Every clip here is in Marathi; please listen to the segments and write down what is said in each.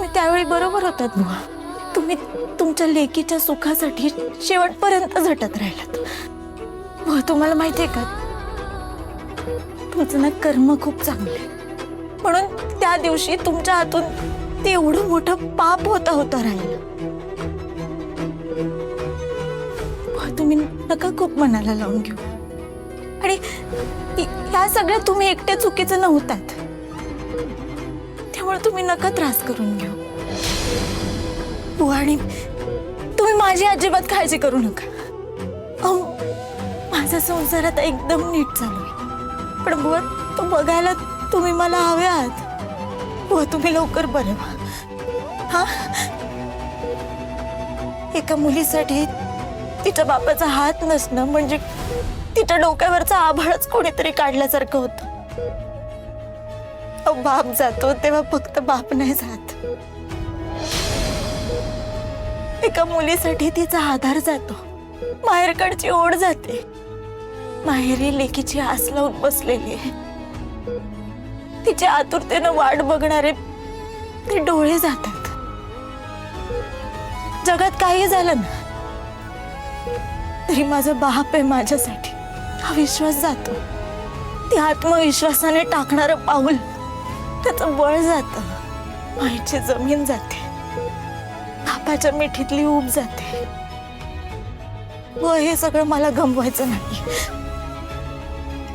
तुम्ही त्यावेळी बरोबर होतात बुवा. तुम्ही तुमच्या लेकीच्या सुखासाठी शेवटपर्यंत झटत राहिलात. बुवा तुम्हाला माहितीये का, तुमचं ना कर्म खूप चांगले, म्हणून त्या दिवशी तुमच्या हातून ते एवढं मोठं पाप होता होता राहिलं. तुम्ही नका खूप मनाला लावून घेऊ. आणि ह्या सगळ्या तुम्ही एकट्या चुकीचं नव्हतात, त्यामुळे तुम्ही नका त्रास करून घेऊ. बुवा आणि तुम्ही माझी अजिबात काळजी करू नका. माझा संसार आता एकदम नीट चालू आहे. पण बुवा तो बघायला तुम्ही मला हवे आहात. बुवा तुम्ही लवकर बरे व्हा. हा, एका मुलीसाठी तिच्या बापाचा हात नसणं म्हणजे तिच्या डोक्यावरचा आभाळच कोणीतरी काढल्यासारखं होतं. बाप जातो तेव्हा फक्त बाप नाही जात. एका मुलीसाठी तिचा आधार जातो, माहेरकडची ओढ जाते. माहेरी लेकीची आस लावून बसलेली आहे. तिच्या आतुरतेनं वाट बघणारे ते डोळे जातात. जगात काही झालं ना तरी माझा बाप आहे माझ्यासाठी हा विश्वास जातो. ते आत्मविश्वासाने टाकणारं पाऊल त्याचं बळ जातं. मायेची जमीन जाते, बापाच्या मिठीतली ऊब जाते. व हे सगळं मला गमवायचं नाही.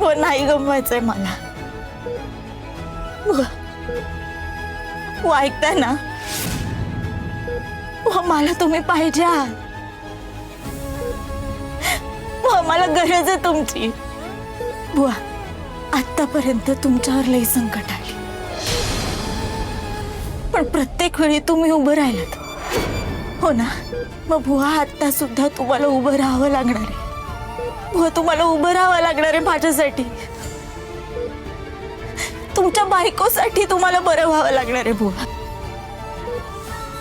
व नाही गमवायचंय मला. व ऐकताय ना, व मला तुम्ही पाहिजे आहात. मला गरज आहे तुमची. बुवा आतापर्यंत तुमच्यावर लई संकट आली, पण प्रत्येक वेळी तुम्ही उभं राहिलात, हो ना. मग बुवा आता सुद्धा तुम्हाला उभं राहावं लागणार आहे. बुवा तुम्हाला उभं राहावं लागणार आहे माझ्यासाठी. तुमच्या बायकोसाठी तुम्हाला बरं व्हावं लागणार आहे बुवा.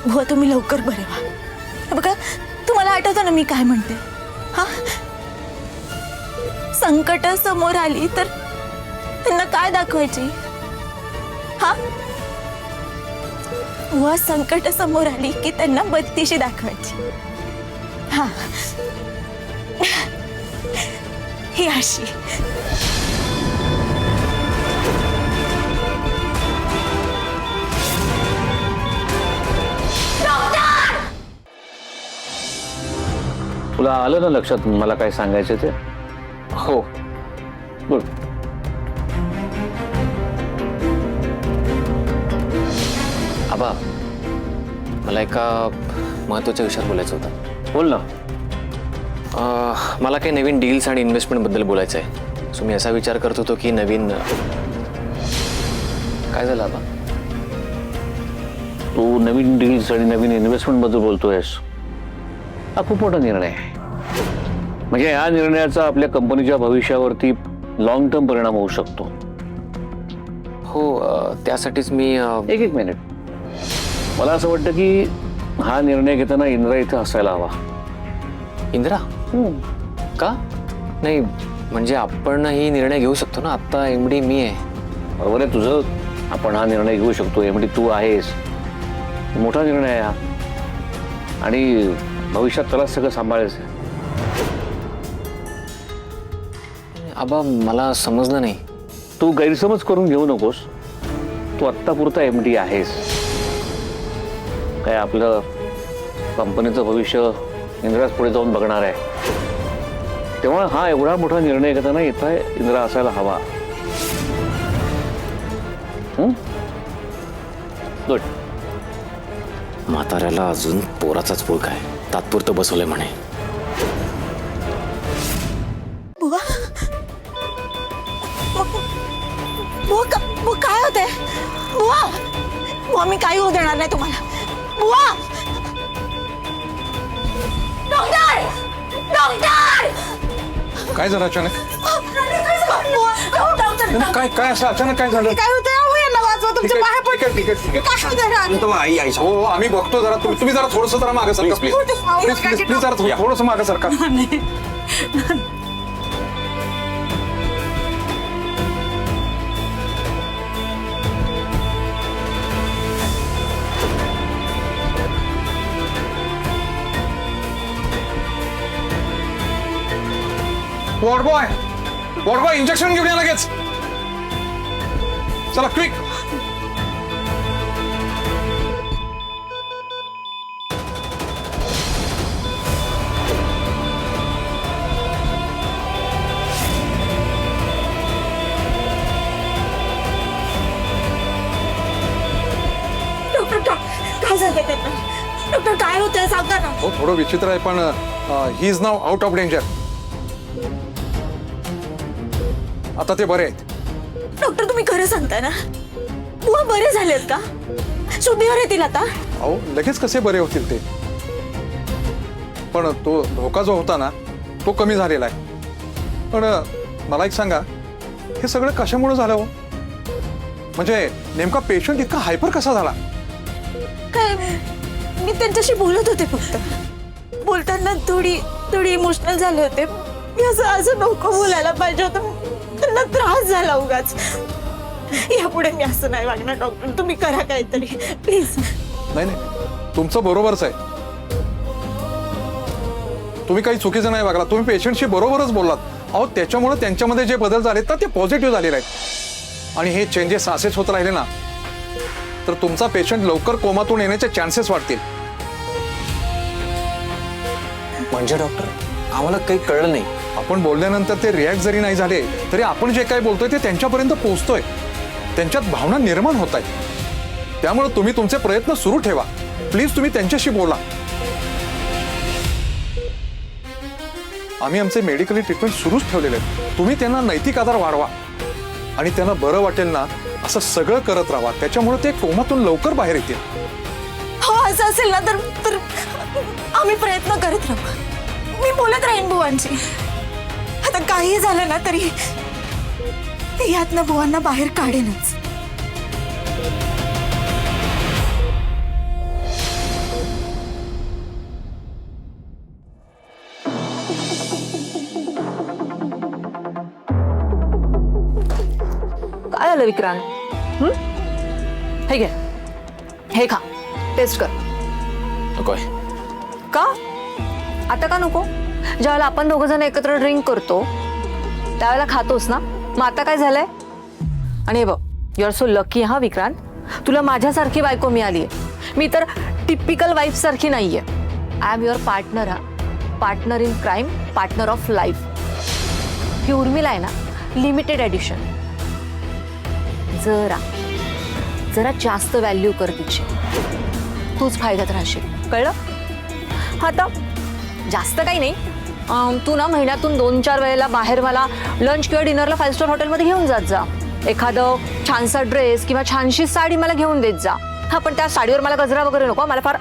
बुवा तुम्ही लवकर बरे व्हा. बघा तुम्हाला आठवतं ना मी काय म्हणते. हा, संकट समोर आली तर त्यांना काय दाखवायची. हा, व संकट समोर आली की त्यांना बत्तीशी दाखवायची. हा, ही अशी. तुला आलं ना लक्षात मला काय सांगायचं ते? हो. गुड. आबा, मला एका महत्त्वाच्या विषयावर बोलायचं होतं. बोल ना. मला काही नवीन डील्स आणि इन्व्हेस्टमेंटबद्दल बोलायचं आहे. सो मी असा विचार करत होतो की नवीन काय झालं आबा? तू नवीन डील्स आणि नवीन इन्व्हेस्टमेंट बद्दल बोलतोयस. हा खूप मोठा निर्णय आहे. म्हणजे या निर्णयाचा आपल्या कंपनीच्या भविष्यावरती लॉंग टर्म परिणाम होऊ शकतो. हो, त्यासाठीच मी एक मिनिट. मला असं वाटतं की हा निर्णय घेताना इंद्रा इथं असायला हवा. इंदिरा? का? नाही म्हणजे आपण ही निर्णय घेऊ शकतो ना. आत्ता एमडी मी आहे. बरोबर आहे तुझं. आपण हा निर्णय घेऊ शकतो. एमडी तू आहेस. मोठा निर्णय आहे हा. आणि भविष्यात त्याला सगळं सांभाळायचं. आबा मला समजलं नाही. तू गैरसमज करून घेऊ नकोस. तू आत्तापुरता एमडी आहेस. काय आपलं कंपनीचं भविष्य इंदिराच पुढे जाऊन बघणार आहे. तेव्हा हा एवढा मोठा निर्णय घेताना इथं इंदिरा असायला हवा. गुड. म्हाताऱ्याला अजून पोराचाच पोळ काय तात्पुरतं बसवलंय म्हणे. बुवा बुवा काय होतंय? बुवा बुवा मी काही होऊ देणार नाही तुम्हाला. बुवा डॉक्टर डॉक्टर काय झालं अचानक? डॉक्टर काय काय असं अचानक काय झालं? काय होतंय? अहो यांना वाचवा, तुमच्या पाया ठीक आहे, ठीक आहे, ठीक आहे. काय होतंय? आई आई हो आम्ही बघतो जरा. तुम्ही जरा थोडंसं जरा मागे सरका प्लीज. प्लीज प्लीज प्लीज जरा थोडंसं मागे सरका. वॉर्ड बॉय इंजेक्शन घेऊन या लगेच. चला क्विक. डॉक्टर काय झालं त्यांना? डॉक्टर काय होतंय सांगा ना. हो थोडं विचित्र आहे पण he is now out of danger. आता ते बरे आहेत. डॉक्टर तुम्ही खरं सांगताय ना? बुवा बरे झालेत का? शुद्धीवर येतील आता? अहो लगेच कसे बरे होतील ते. पण तो धोका जो होता ना तो कमी झालेला आहे. पण मला एक सांगा, हे सगळं कशामुळे झालं हो? म्हणजे नेमका पेशंट इतका हायपर कसा झाला? काय मी त्यांच्याशी बोलत होते फक्त. बोलताना थोडी इमोशनल झाले होते. मी असं नको बोलायला पाहिजे होतं. त्यांना त्रास झाला उगाच. यापुढे मी असं नाही वागणार डॉक्टर. तुम्ही करा काहीतरी प्लीज. नाही तुमचं बरोबरच आहे. तुम्ही काही चुकीचं नाही वागला. तुम्ही पेशंटशी बरोबरच बोललात. अहो त्याच्यामुळे त्यांच्यामध्ये जे बदल झालेत ना ते पॉझिटिव्ह झालेले आहेत. आणि हे चेंजेस असेच होत राहिले ना तर तुमचा पेशंट लवकर कोमातून येण्याचे चान्सेस वाढतील. म्हणजे डॉक्टर आम्हाला काही कळलं नाही. आपण बोलल्यानंतर ते रिॲक्ट जरी नाही झाले तरी आपण जे काही बोलतोय ते त्यांच्यापर्यंत पोहोचतोय. त्यांच्यात भावना निर्माण होत आहेत. त्यामुळे तुम्ही तुमचे प्रयत्न सुरू ठेवा. प्लीज तुम्ही त्यांच्याशी बोला. आम्ही आमचे मेडिकली ट्रीटमेंट सुरूच ठेवलेले आहेत. तुम्ही त्यांना नैतिक आधार वाढवा आणि त्यांना बरं वाटेल ना असं सगळं करत राहा. त्याच्यामुळे ते कोमातून लवकर बाहेर येतील. हो असं असेल ना तर आम्ही प्रयत्न करत राहू. मी बोलत राहीन बुवांशी. आता काही झालं ना तरी यातनं बुवांना बाहेर काढेनच. काय झालं विक्रांत? हे घे, हे खा, टेस्ट कर. नकोय. का आता का नको? ज्यावेळेला आपण दोघं जण एकत्र ड्रिंक करतो त्यावेळेला खातोस ना. मग आता काय झालंय? आणि हे बघ, यू आर सो लकी हा विक्रांत. तुला माझ्यासारखी बायको मिळाली आहे. मी तर टिपिकल वाईफ सारखी नाहीये. I am your partner. हा partner in crime, partner of life. ही उर्मिला आहे ना, लिमिटेड एडिशन. जरा जास्त व्हॅल्यू कर तिची. तूच फायद्यात राहशील. कळलं? आता जास्त काही नाही. तू ना महिन्यातून 2-4 वेळेला बाहेर मला लंच किंवा डिनरला 5 स्टार हॉटेलमध्ये घेऊन जात जा. एखादं छानसा ड्रेस किंवा छानशी साडी मला घेऊन देत जा. हा पण त्या साडीवर मला गजरा वगैरे नको. मला फार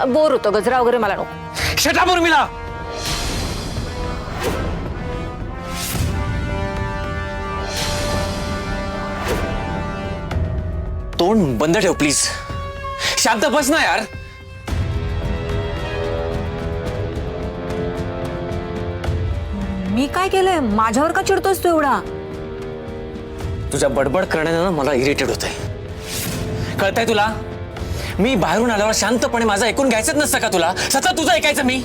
बोर होतं. गजरा वगैरे मला नको. Shut up Urmila. तोंड बंद ठेव प्लीज. शांत बस ना यार. मी काय केलंय? माझ्यावर का चिडतोस तू एवढा? तुझ्या बडबड करण्यानं ना मला इरिटेट होतंय. कळतंय तुला? मी बाहेरून आल्यावर शांतपणे माझं ऐकून घ्यायचंच नसतं का तुला? सतत तुझं ऐकायचं मी.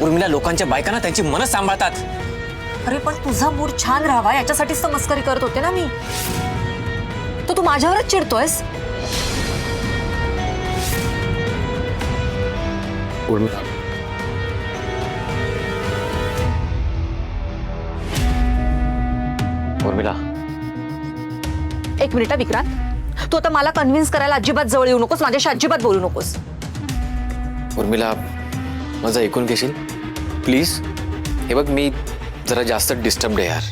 उर्मिला लोकांच्या बायकांना त्यांची मनं सांभाळतात. अरे पण तुझा मूड छान राहावा याच्यासाठीच तर मस्करी करत होते ना मी. तर तू माझ्यावरच चिडतोयस? उर्मिला उर्मिला एक मिनिट विक्रांत. तू आता मला कन्व्हिन्स करायला अजिबात जवळ येऊ नकोस. माझ्याशी अजिबात बोलू नकोस. उर्मिला माझं ऐकून घेशील प्लीज? हे बघ, मी जरा जास्त डिस्टर्ब्ड आहे यार.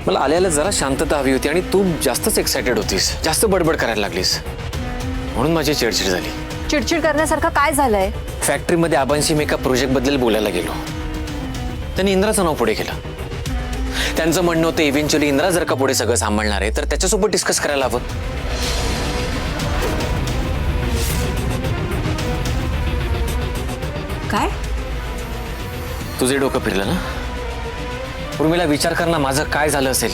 मला आल्याला जरा शांतता हवी होती आणि तू जास्तच एक्सायटेड होतीस. जास्त बडबड करायला लागलीस म्हणून माझी चिडचिड झाली. चिडचिड करण्यासारखं काय झालंय? फॅक्टरीमध्ये आबांशी मी एका प्रोजेक्टबद्दल बोलायला गेलो. त्यांनी इंद्राचं नाव पुढे केलं. त्यांचं म्हणणं होतं इव्हेंच्युअली इंद्रा जर का पुढे सगळं सांभाळणार आहे तर त्याच्यासोबत डिस्कस करायला हवं. काय? तुझे डोकं फिरलं ना? उर्मिला विचार कर ना, माझं काय झालं असेल.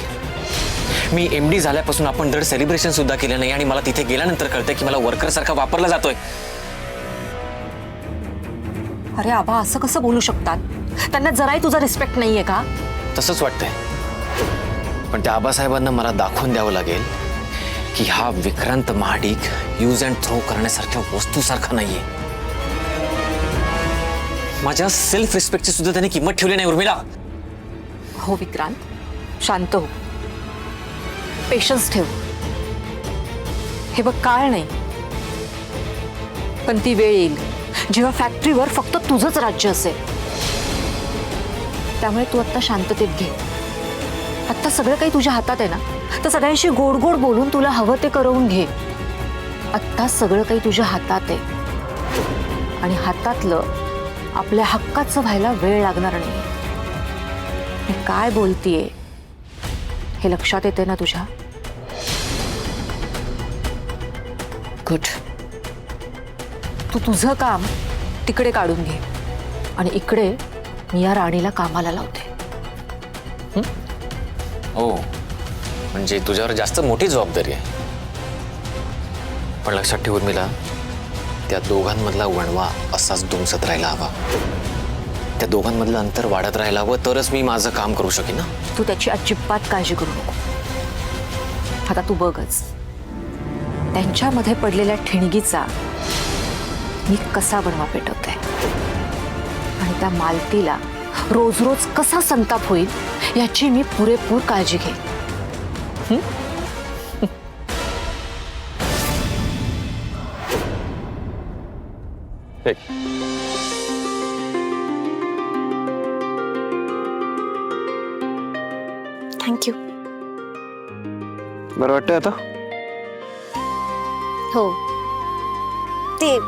मी MD झाल्यापासून आपण धड सेलिब्रेशन सुद्धा केलं नाही आणि मला तिथे गेल्यानंतर कळतंय की मला वर्कर सारखा वापरला जातोय. अरे आबा, असं कसं बोलू शकतात? त्यांना जराही तुझा रिस्पेक्ट नाहीये का? तसंच वाटतंय. पण त्या आबासाहेबांना मला दाखवून द्यावं लागेल की हा Vikrant Mahadik use and throw करण्यासारख्या वस्तूसारखा नाहीये. माझ्या सेल्फ रिस्पेक्टची सुद्धा त्याने किंमत ठेवली नाही उर्मिला. हो विक्रांत, शांत हो, पेशन्स ठेव. हे बघ, काळ नाही, पण ती वेळ येईल जेव्हा फॅक्टरीवर फक्त तुझंच राज्य असेल. त्यामुळे तू आत्ता शांततेत घे. आत्ता सगळं काही तुझ्या हातात आहे ना, तर सगळ्यांशी गोड गोड बोलून तुला हवं ते करवून घे. आत्ता सगळं काही तुझ्या हातात आहे आणि हातातलं आपल्या हक्काचं व्हायला वेळ लागणार नाही. मी काय बोलतीये हे लक्षात येते ना तुझ्या? गुड. तू तुझं काम तिकडे काढून घे आणि इकडे मी या राणीला कामाला लावते. हो, म्हणजे तुझ्यावर जास्त मोठी जबाबदारी आहे. पण लक्षात ठेव उर्मिला, त्या दोघांमधला वणवा असाच दुमसत राहायला हवा. त्या दोघांमधलं अंतर वाढत राहायला हवं, तरच मी माझं काम करू शकेन ना. तू त्याची अजिबात काळजी करू नको. आता तू बघच, त्यांच्यामध्ये पडलेल्या ठिणगीचा मी कसा बनवा पेटवते आणि त्या मालतीला रोज रोज कसा संताप होईल याची मी पुरेपूर काळजी घेईन. थँक्यू. बरं वाटतंय आता? हो, ते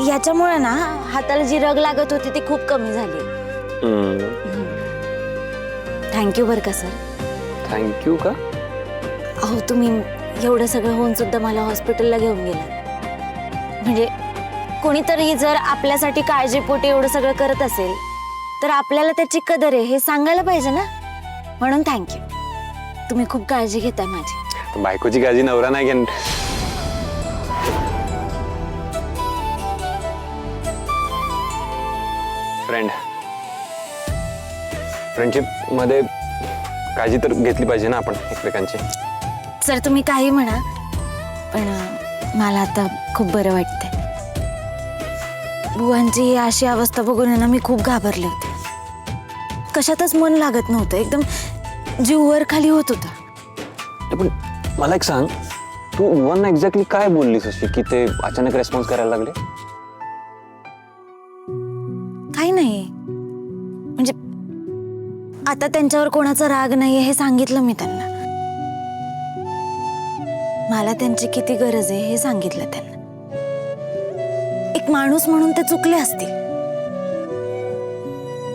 याच्यामुळे ना हाताला जी रग लागत होती ती खूप कमी झाली. थँक्यू बरं का सर. थँक्यू का? अहो, तुम्ही एवढं सगळं होऊन सुद्धा मला हॉस्पिटलला घेऊन गेला. म्हणजे कोणीतरी जर आपल्यासाठी काळजीपोटी एवढं सगळं करत असेल तर आपल्याला त्याची कदर आहे हे सांगायला पाहिजे ना. म्हणून थँक्यू. तुम्ही खूप काळजी घेताय माझी. बायकोची काळजी नवरा नाही घेणार. फ्रेंडशिप मध्ये काळजी तर घेतली पाहिजे ना आपण एकमेकांची. सर तुम्ही काही म्हणा, पण मला आता खूप बरं वाटतंय. बुवांची ही अशी अवस्था बघून ना मी खूप घाबरले होते. कशातच मन लागत नव्हतं, एकदम जीव वर खाली होत होता. पण मला एक सांग, तू बुवांना एक्झॅक्टली काय बोललीस अशी की ते अचानक रेस्पॉन्स करायला लागले? काही नाही, म्हणजे आता त्यांच्यावर कोणाचा राग नाहीये हे सांगितलं मी त्यांना. मला त्यांची किती गरज आहे हे सांगितलं त्यांना. एक माणूस म्हणून ते चुकले असतील,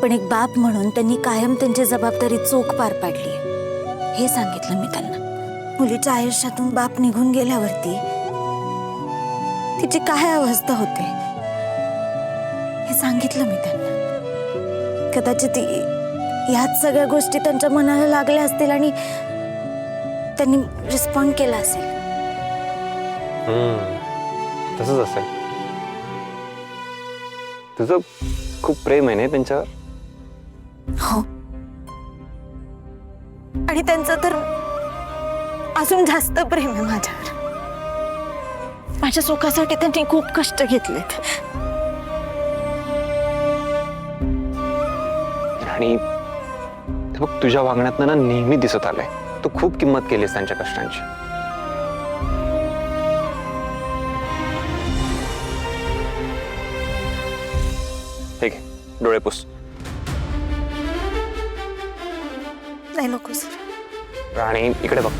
पण एक बाप म्हणून त्यांनी कायम त्यांची जबाबदारी चोख पार पाडली हे सांगितलं मी त्यांना. मुलीच्या आयुष्यातून बाप निघून गेल्यावरती तिची काय अवस्था होते हे सांगितलं मी त्यांना. कदाचित ह्याच सगळ्या गोष्टी त्यांच्या मनाला लागल्या असतील आणि त्यांनी रिस्पॉन्ड केला असेल. तसंच असेल. तुझं खूप प्रेम आहे ना त्यांच्यावर? हो, आणि त्यांचं तर अजून जास्त प्रेम आहे माझ्यावर. माझ्या सुखासाठी त्यांनी खूप कष्ट घेतलेत. आणि ते बघ, तुझ्या वागण्यातनं ना नेहमी दिसत आलंय तू खूप किंमत केलीस त्यांच्या कष्टांची. ठीक आहे, डोळे पुस. नाही नको सर. आणि इकडे बघ,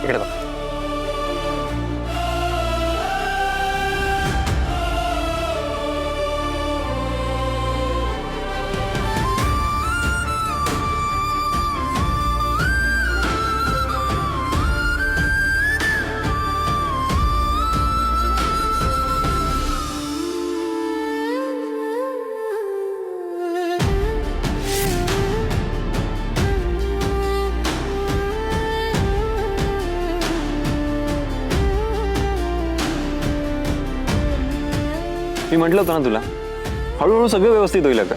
इकडे बघ. मी म्हटलं होतं ना तुला, हळूहळू सगळं व्यवस्थित होईल. आता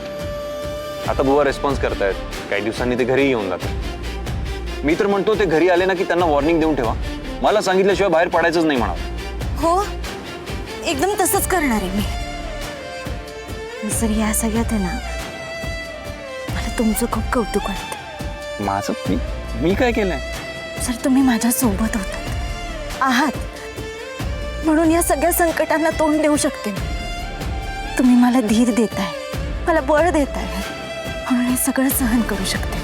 आता बुवा रिस्पॉन्स करतायत, काही दिवसांनी ते घरी येऊन जातात. मी तर म्हणतो ते घरी आले ना की त्यांना वॉर्निंग देऊन ठेवा, मला सांगितल्याशिवाय बाहेर पडायचंच नाही म्हणा. हो, एकदम तसंच करणार आहे मी. सर, या सगळ्यात आहे ना, मला तुमचं खूप कौतुक वाटतं. माझं मी काय केलंय? सर, तुम्ही माझ्या सोबत आहात म्हणून या सगळ्या संकटांना तोंड देऊ शकते मी. तुम्ही मला धीर देताय, मला बळ देताय, म्हणून हे सगळं सहन करू शकते.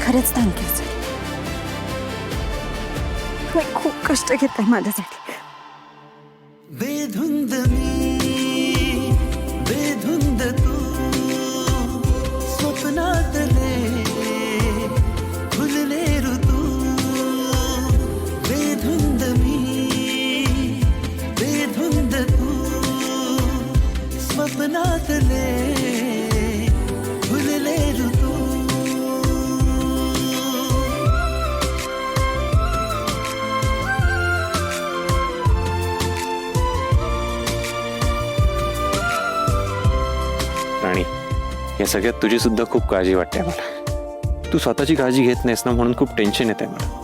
खरंच थँक्यू सर. तुम्ही खूप कष्ट घेताय माझ्यासाठी. बेधुंद मी, बेधुंद तू, स्वप्नातले फुलले ऋतू. बेधुंद मी, बेधुंद तू, स्वप्नातले फुलले ऋतू. राणी, या सगळ्यात तुझी सुद्धा खूप काळजी वाटते मला. तू स्वतःची काळजी घेत नाहीस ना, म्हणून खूप टेन्शन येत आहे मला.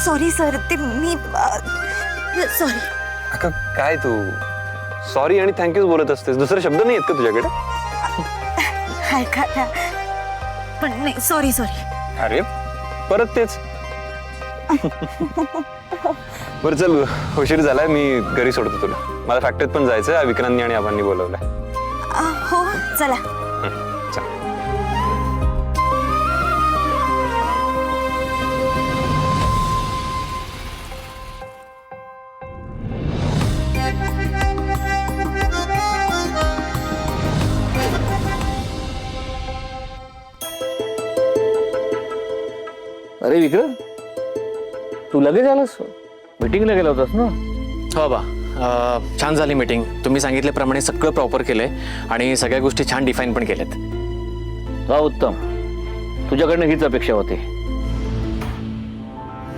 सॉरी सर, ते मी सॉरी. अगं काय तू सॉरी आणि थँक्यूच बोलत असतेस, दुसरे शब्द नाही आहेत का तुझ्याकडे? हाय का, पण नाही, सॉरी सॉरी. अरे परत तेच. बरं चल, उशीर झालाय, मी घरी सोडतो तुला. मला फॅक्टरीत पण जायचंय, विक्रांतनी आणि आबांनी बोलवलंय. हो, चला. चल. अरे विक्रम, तू लगेच आलास? मीटिंगला गेला होतास ना? हो बा, छान झाली मीटिंग. तुम्ही सांगितल्याप्रमाणे सगळं प्रॉपर केलंय आणि सगळ्या गोष्टी छान डिफाईन पण केल्यात. हा, उत्तम. तुझ्याकडनं हीच अपेक्षा होती.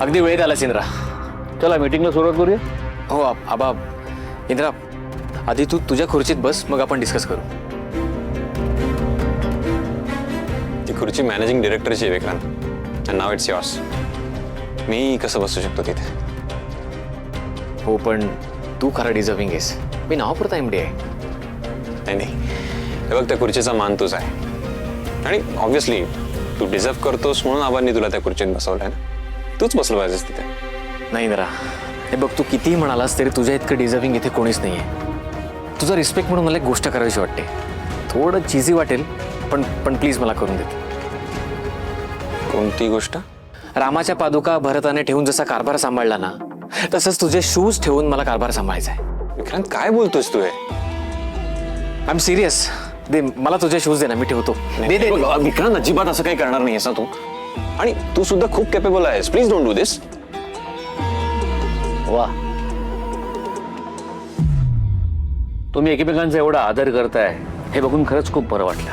अगदी वेळेत आलास इंद्रा. चला मीटिंगला सुरुवात करूया. हो आबा, इंद्रा आधी तू तुझ्या खुर्चीत बस, मग आपण डिस्कस करू. ती खुर्ची मॅनेजिंग डिरेक्टरची आहे विक्रांत, नाव इट्स यॉर्स. मी कसं बसू शकतो तिथे? हो, पण तू खरा डिझर्विंग आहेस. मी नावापुरता MD आहे. नाही, हे बघ, त्या खुर्चीचा मान तुझा आहे आणि ऑब्व्हियसली तू डिझर्व करतोस म्हणून आबांनी तुला त्या खुर्चीत बसवलंय ना. तूच बसलं पाहिजेस तिथे. नाही इंद्रा, हे बघ, तू कितीही म्हणालास तरी तुझ्या इतकं डिझर्विंग इथे कोणीच नाही आहे. तुझा रिस्पेक्ट म्हणून मला एक गोष्ट करावीशी वाटते. थोडं चीजी वाटेल, पण प्लीज मला करून देते. कोणती गोष्ट? रामाच्या पादुका भरताने ठेवून जसा कारभार सांभाळला ना, तसंच तुझे शूज ठेवून मला कारभार सांभाळायचा आहे. विक्रांत, काय बोलतोस तू? हे आय एम सिरियस. दे मला तुझे शूज दे ना, मी ठेवतो. दे. विक्रांत, अजिबात असं काही करणार नाही ना तू. आणि तू सुद्धा खूप कॅपेबल आहेस. प्लीज डोंट डू दिस. वा, तुम्ही एकमेकांचा एवढा आदर करताय हे बघून खरंच खूप बरं वाटलं.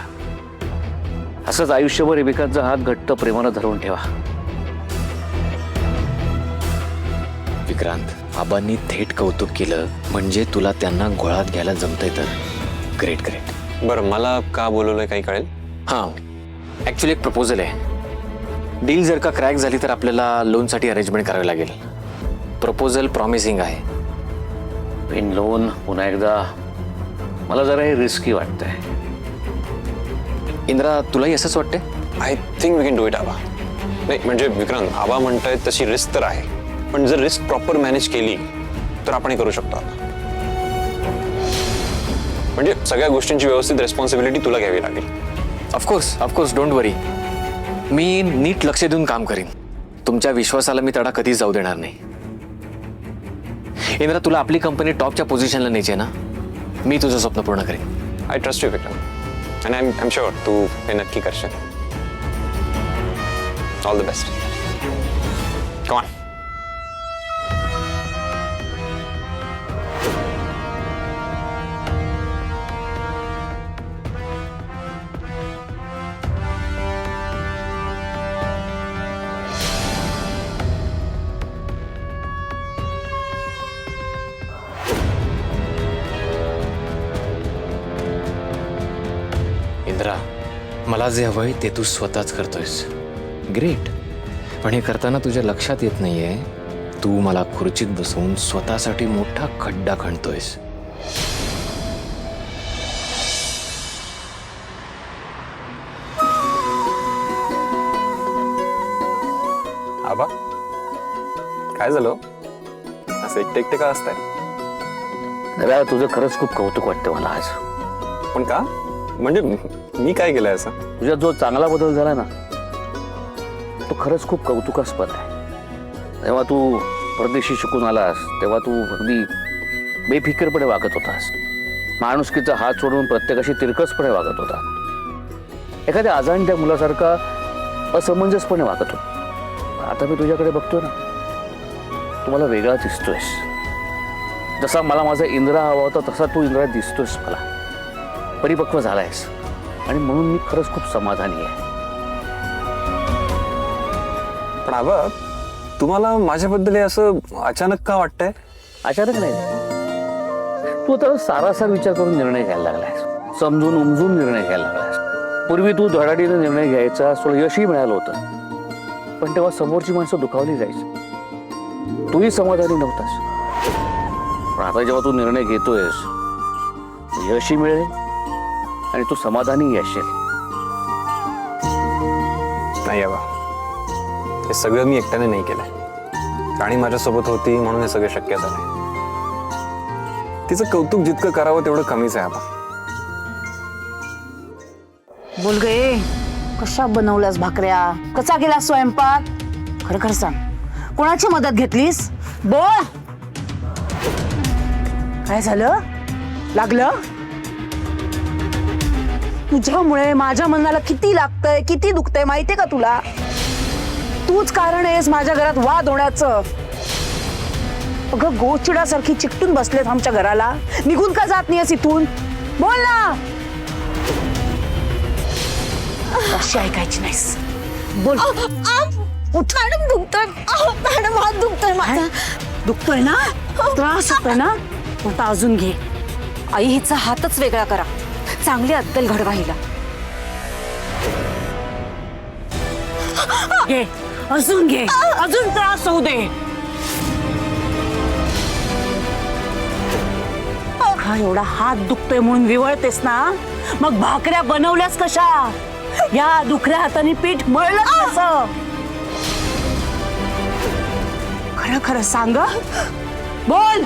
असंच आयुष्यभर एकमेकांचा हात घट्ट प्रेमानं धरून ठेवा. विक्रांत, आबांनी थेट कौतुक केलं म्हणजे तुला त्यांना घोळात घ्यायला जमतंय तर ग्रेट. बरं, मला का बोलवलंय काही कळेल? हां, ॲक्च्युली एक प्रपोजल आहे. डील जर का क्रॅक झाली तर आपल्याला लोनसाठी अरेंजमेंट करावी लागेल. प्रपोजल प्रॉमिसिंग आहे. पिन लोन पुन्हा एकदा, मला जरा हे रिस्की वाटतंय. इंद्रा, तुलाही असंच वाटतंय? I think we can do it आबा. नाही म्हणजे विक्रांत, आबा म्हणतायत तशी रिस्क तर आहे, पण जर रिस्क प्रॉपर मॅनेज केली तर आपण हे करू शकतो. आता म्हणजे सगळ्या गोष्टींची व्यवस्थित रिस्पॉन्सिबिलिटी तुला घ्यावी लागेल. ऑफकोर्स, डोंट वरी. मी नीट लक्ष देऊन काम करीन. तुमच्या विश्वासाला मी तडा कधीच जाऊ देणार नाही. इंद्रा, तुला आपली कंपनी टॉपच्या पोझिशनला न्यायची आहे ना? मी तुझं स्वप्न पूर्ण करेन. आय ट्रस्ट यू विक्रांत, आणि आय एम शुअर तू हे नक्की करशील. All the best. Come on. Indra, मला जे हवंय ते तू स्वतःच करतोयस. ग्रेट. पण हे करताना तुझ्या लक्षात येत नाहीये, तू मला खुर्चीत बसवून स्वतःसाठी मोठा खड्डा खणतोयस. आबा काय झालं असं एकटे एकटे का असताय? दादा तुझं खरंच खूप कौतुक वाटतं मला आज. पण का म्हणजे मी काय केलंय असं? तुझ्यात जो चांगला बदल झाला ना तो खरंच खूप कौतुकास्पद आहे. तेव्हा तू परदेशी शिकून आलास तेव्हा तू अगदी बेफिकीरपणे वागत होतास. माणुसकीचा हात सोडून प्रत्येकाशी तिरकसपणे वागत होता. एखाद्या अजाणत्या मुलासारखा असमंजसपणे वागत होता. आता मी तुझ्याकडे बघतोय ना, तू मला वेगळा दिसतोयस. जसा मला माझा इंद्रा हवा होता तसा तू इंद्रा दिसतोयस मला. परिपक्व झालायस आणि म्हणून मी खरंच खूप समाधानी आहे. पण आबा तुम्हाला माझ्याबद्दल हे असं अचानक का वाटतंय? अचानक नाही, तू आता सारासार विचार करून निर्णय घ्यायला लागलायस. समजून उमजून निर्णय घ्यायला लागलायस. पूर्वी तू धडाडीने निर्णय घ्यायचा, तुला यशही मिळालं होतं, पण तेव्हा समोरची माणसं दुखावली जायची. तूही समाधानी नव्हतास. पण आता जेव्हा तू निर्णय घेतोयस यशही मिळेल आणि तू समाधानी असशील. नाही आबा, हे सगळं मी एकट्याने नाही केलंय. राणी माझ्यासोबत होती म्हणून हे सगळं शक्य झालंय. तिचं कौतुक जितकं करावं तेवढं कमीच आहे आबा. बोल गे, कशा बनवल्यास भाकऱ्या? कसा केला स्वयंपाक? खरं खरं सांग, कोणाची मदत घेतलीस? बोल. काय झालं? लागलं? तुझ्यामुळे माझ्या मनाला किती लागतंय, किती दुखतंय माहितीये का तुला? तूच कारण आहेस माझ्या घरात वाद होण्याचं. अगं गोचिडासारखी चिकटून बसलेत आमच्या घराला. निघून का जात नाहीस इथून? बोल ना. अशी ऐकायची नाहीस. बोल. मॅडम दुखतोय. मॅडम हात दुखतोय माझा. दुखतोय ना? त्रास होतोय ना? आता अजून घे. आई हिचा हातच वेगळा करा, चांगली अद्दल घडवा हिला. घे, अजून घे, अजून त्रास होऊ दे. हा एवढा हात दुखतोय म्हणून विवळतेस ना? मग भाकऱ्या बनवल्यास कशा? या दुखऱ्या हाताने पीठ मळलं कसं? खरं खरं सांग. बोल.